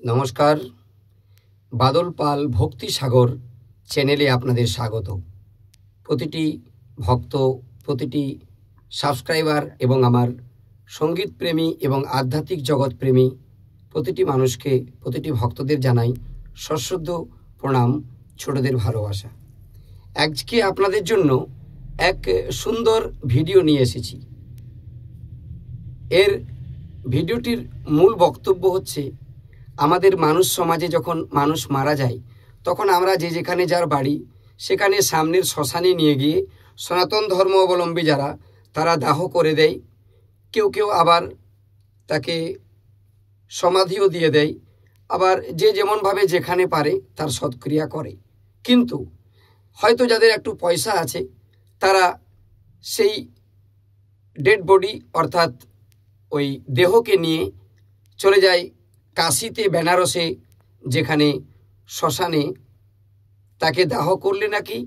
নমস্কার, বাদল পাল ভক্তি সাগর চ্যানেলে আপনাদের স্বাগত। প্রতিটি ভক্ত, প্রতিটি সাবস্ক্রাইবার এবং আমার সঙ্গীত প্রেমী এবং আধ্যাত্মিক জগৎ প্রেমী প্রতিটি মানুষকে, প্রতিটি ভক্তদের জানাই সশ্রদ্ধ প্রণাম, ছোটদের ভালোবাসা। আজকে আপনাদের জন্য এক সুন্দর ভিডিও নিয়ে এসেছি। এর ভিডিওটির মূল বক্তব্য হচ্ছে, আমাদের মানুষ সমাজে যখন মানুষ মারা যায় তখন আমরা যে যেখানে যার বাড়ি সেখানে সামনের শ্মশানে নিয়ে গিয়ে সনাতন ধর্ম অবলম্বী যারা তারা দাহ করে দেয়। কেউ কেউ আবার তাকে সমাধিও দিয়ে দেয়, আবার যে যেমনভাবে যেখানে পারে তার সৎক্রিয়া করে। কিন্তু হয়তো যাদের একটু পয়সা আছে তারা সেই ডেড বডি অর্থাৎ ওই দেহকে নিয়ে চলে যায় কাশিতে, বেনারসে, যেখানে শ্মশানে তাকে দাহ করলে নাকি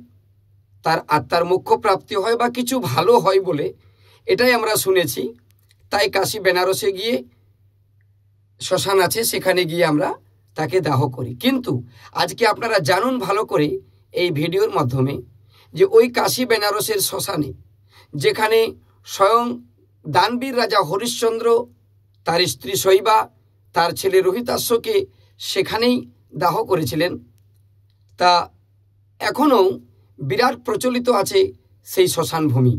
তার আত্মার মোক্ষ প্রাপ্তি হয় বা কিছু ভালো হয় বলে এটাই আমরা শুনেছি। তাই কাশী বেনারসে গিয়ে শ্মশান আছে, সেখানে গিয়ে আমরা তাকে দাহ করি। কিন্তু আজকে আপনারা জানুন ভালো করে এই ভিডিওর মাধ্যমে যে ওই কাশী বেনারসের শ্মশানে যেখানে স্বয়ং দানবীর রাজা হরিশ্চন্দ্র, তার স্ত্রী শৈবা, তার ছেলে রোহিতাশ্বকে সেখানেই দাহ করেছিলেন, তা এখনও বিরাট প্রচলিত আছে সেই শ্মশান ভূমি।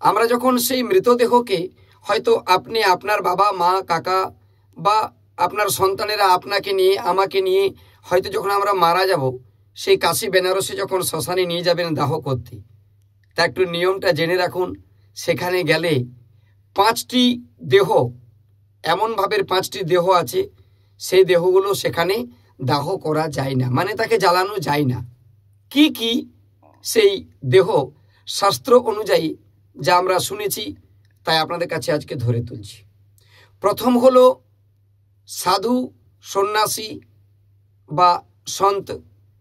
আমরা যখন সেই মৃতদেহকে হয়তো আপনি, আপনার বাবা মা, কাকা বা আপনার সন্তানেরা আপনাকে নিয়ে, আমাকে নিয়ে হয়তো যখন আমরা মারা যাব সেই কাশী বেনারসে যখন শ্মশানে নিয়ে যাবেন দাহ করতে, তা একটু নিয়মটা জেনে রাখুন। সেখানে গেলে 5টি দেহ, এমনভাবে 5টি দেহ আছে, সেই দেহগুলো সেখানে দাহ করা যায় না, মানে তাকে জ্বালানো যায় না। কি কি সেই দেহ শাস্ত্র অনুযায়ী যা আমরা শুনেছি তাই আপনাদের কাছে আজকে ধরে তুলছি। প্রথম হলো সাধু, সন্ন্যাসী বা সন্ত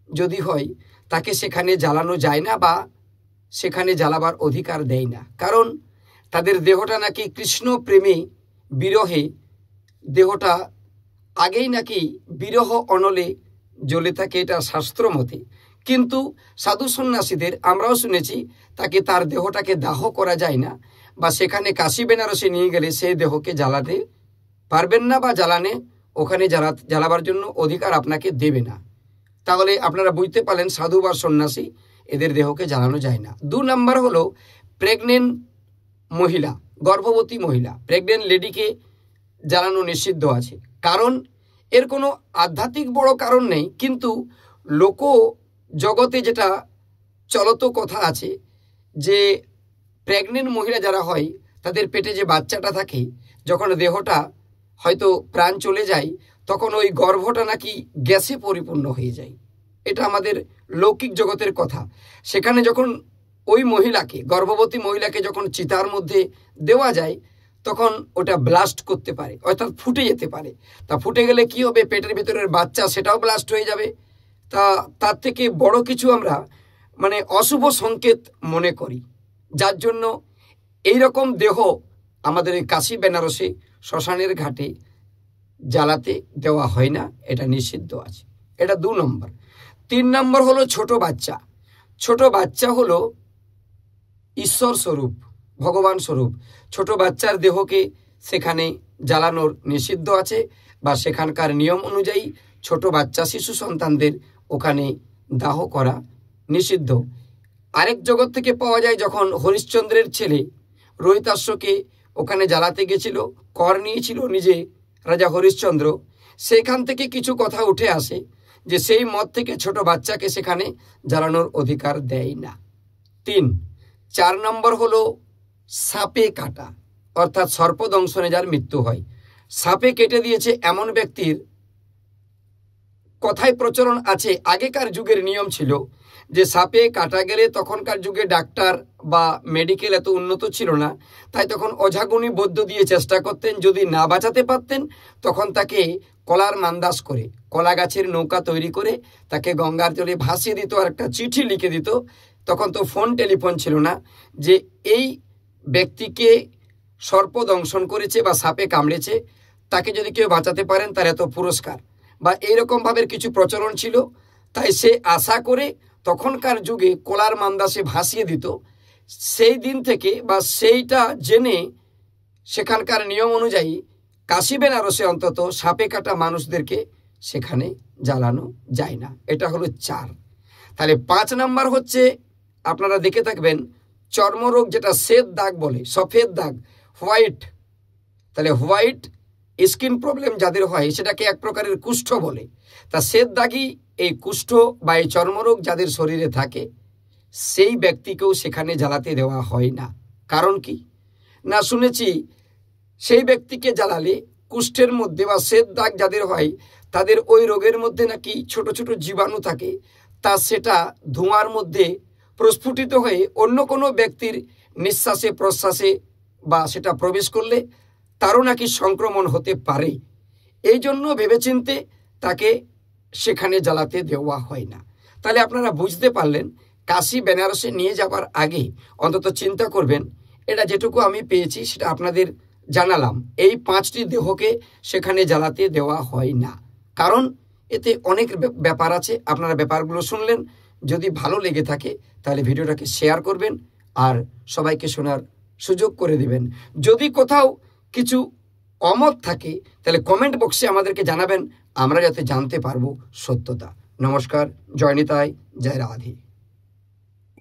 যদি হয় তাকে সেখানে জ্বালানো যায় না বা সেখানে জ্বালাবার অধিকার দেয় না, কারণ তাদের দেহটা নাকি কৃষ্ণ প্রেমে বিরহে দেহটা আগেই নাকি বিরহ অনলে জ্বলে থাকে, এটা শাস্ত্র মতে। কিন্তু সাধু সন্ন্যাসীদের আমরাও শুনেছি তাকে, তার দেহটাকে দাহ করা যায় না, বা সেখানে কাশী বেনারসে নিয়ে গেলে সেই দেহকে জ্বালাতে পারবেন না বা ওখানে জ্বালাবার জন্য অধিকার আপনাকে দেবে না। তাহলে আপনারা বুঝতে পারলেন সাধু বা সন্ন্যাসী এদের দেহকে জ্বালানো যায় না। 2 নম্বর হলো প্রেগনেন্ট মহিলা, গর্ভবতী মহিলা, প্রেগনেন্ট লেডিকে জ্বালানো নিষিদ্ধ আছে। কারণ এর কোনো আধ্যাত্মিক বড় কারণ নেই, কিন্তু লোক জগতে যেটা চলত কথা আছে যে প্রেগনেন্ট মহিলা যারা হয় তাদের পেটে যে বাচ্চাটা থাকে, যখন দেহটা হয়তো প্রাণ চলে যায় তখন ওই গর্ভটা নাকি গ্যাসে পরিপূর্ণ হয়ে যায়। এটা আমাদের লৌকিক জগতের কথা। সেখানে যখন ওই মহিলাকে, গর্ভবতী মহিলাকে যখন চিতার মধ্যে দেওয়া যায় তখন ওটা ব্লাস্ট করতে পারে, অর্থাৎ ফুটে যেতে পারে। তা ফুটে গেলে কি হবে, পেটের ভিতরের বাচ্চা সেটাও ব্লাস্ট হয়ে যাবে। তার থেকে বড় কিছু আমরা মানে অশুভ সংকেত মনে করি, যার জন্য এই রকম দেহ আমাদের এই কাশী বেনারসে শ্মশানের ঘাটে জ্বালাতে দেওয়া হয় না, এটা নিষিদ্ধ আছে। এটা 2 নম্বর। 3 নম্বর হলো ছোট বাচ্চা। ছোট বাচ্চা হলো ঈশ্বর স্বরূপ, ভগবান স্বরূপ। ছোট বাচ্চার দেহকে সেখানে জ্বালানোর নিষিদ্ধ আছে, বা সেখানকার নিয়ম অনুযায়ী ছোট বাচ্চা, শিশু সন্তানদের ওখানে দাহ করা নিষিদ্ধ। আরেক জগৎ থেকে পাওয়া যায়, যখন হরিশ্চন্দ্রের ছেলে রোহিতাশ্বকে ওখানে জ্বালাতে গেছিল, কর নিয়েছিল নিজে রাজা হরিশ্চন্দ্র, সেখান থেকে কিছু কথা উঠে আসে যে সেই মত থেকে ছোট বাচ্চাকে সেখানে জ্বালানোর অধিকার দেয় না। 4 নম্বর হলো সাপে কাটা, অর্থাৎ সর্পদংশনে যার মৃত্যু হয়। সাপে কেটে দিয়েছে এমন ব্যক্তির কথায় প্রচলন আছে, আগেকার যুগের নিয়ম ছিল যে সাপে কাটা গেলে, তখনকার যুগে ডাক্তার বা মেডিকেল এত উন্নত ছিল না, তাই তখন ওঝাগুনি বৈদ্য দিয়ে চেষ্টা করতেন। যদি না বাঁচাতে পারতেন তখন তাকে কলার মান্দাস করে, কলা গাছের নৌকা তৈরি করে তাকে গঙ্গার জলে ভাসিয়ে দিত, আর একটা চিঠি লিখে দিত। তখন তো ফোন টেলিফোন ছিল না, যে এই ব্যক্তিকে সর্প দংশন করেছে বা সাপে কামড়েছে, তাকে যদি কেউ বাঁচাতে পারেন তার এত পুরস্কার। বা এইরকমভাবে কিছু প্রচলন ছিল। তাই সে আশা করে তখনকার যুগে কলার মান্দা সে ভাসিয়ে দিত। সেই দিন থেকে বা সেইটা জেনে সেখানকার নিয়ম অনুযায়ী কাশী বেনারসে অন্তত সাপে কাটা মানুষদেরকে সেখানে জ্বালানো যায় না। এটা হলো 4। তাহলে 5 নাম্বার হচ্ছে আপনারা দেখে থাকবেন চর্মরোগ, যেটা শ্বেত দাগ বলে, সফেদ দাগ, হোয়াইট। তাহলে হোয়াইট স্কিন প্রবলেম যাদের হয় সেটাকে এক প্রকারের কুষ্ঠ বলে। তা শ্বেত দাগই এই কুষ্ঠ বা এই চর্মরোগ যাদের শরীরে থাকে সেই ব্যক্তিকেও সেখানে জ্বালাতে দেওয়া হয় না। কারণ কি না, শুনেছি সেই ব্যক্তিকে জ্বালালে কুষ্ঠের মধ্যে বা শ্বেত দাগ যাদের হয় তাদের ওই রোগের মধ্যে নাকি ছোট ছোট জীবাণু থাকে, তা সেটা ধোঁয়ার মধ্যে প্রস্ফুটিত হয়ে অন্য কোনো ব্যক্তির নিঃশ্বাসে প্রশ্বাসে বা সেটা প্রবেশ করলে তারও নাকি সংক্রমণ হতে পারে। এই জন্য ভেবেচিন্তে তাকে সেখানে জ্বালাতে দেওয়া হয় না। তাহলে আপনারা বুঝতে পারলেন, কাশী বেনারসে নিয়ে যাবার আগে অন্তত চিন্তা করবেন। এটা যেটুকু আমি পেয়েছি সেটা আপনাদের জানালাম। এই 5টি দেহকে সেখানে জ্বালাতে দেওয়া হয় না, কারণ এতে অনেক ব্যাপার আছে। আপনারা ব্যাপারগুলো শুনলেন। যদি ভালো লেগে থাকে তাহলে ভিডিওটাকে শেয়ার করবেন আর সবাইকে শোনার সুযোগ করে দিবেন। যদি কোথাও কিছু অমত থাকে তাহলে কমেন্ট বক্সে আমাদেরকে জানাবেন, আমরা যাতে জানতে পারবো সত্যতা। নমস্কার, জয় নিতাই, জয় রাধে।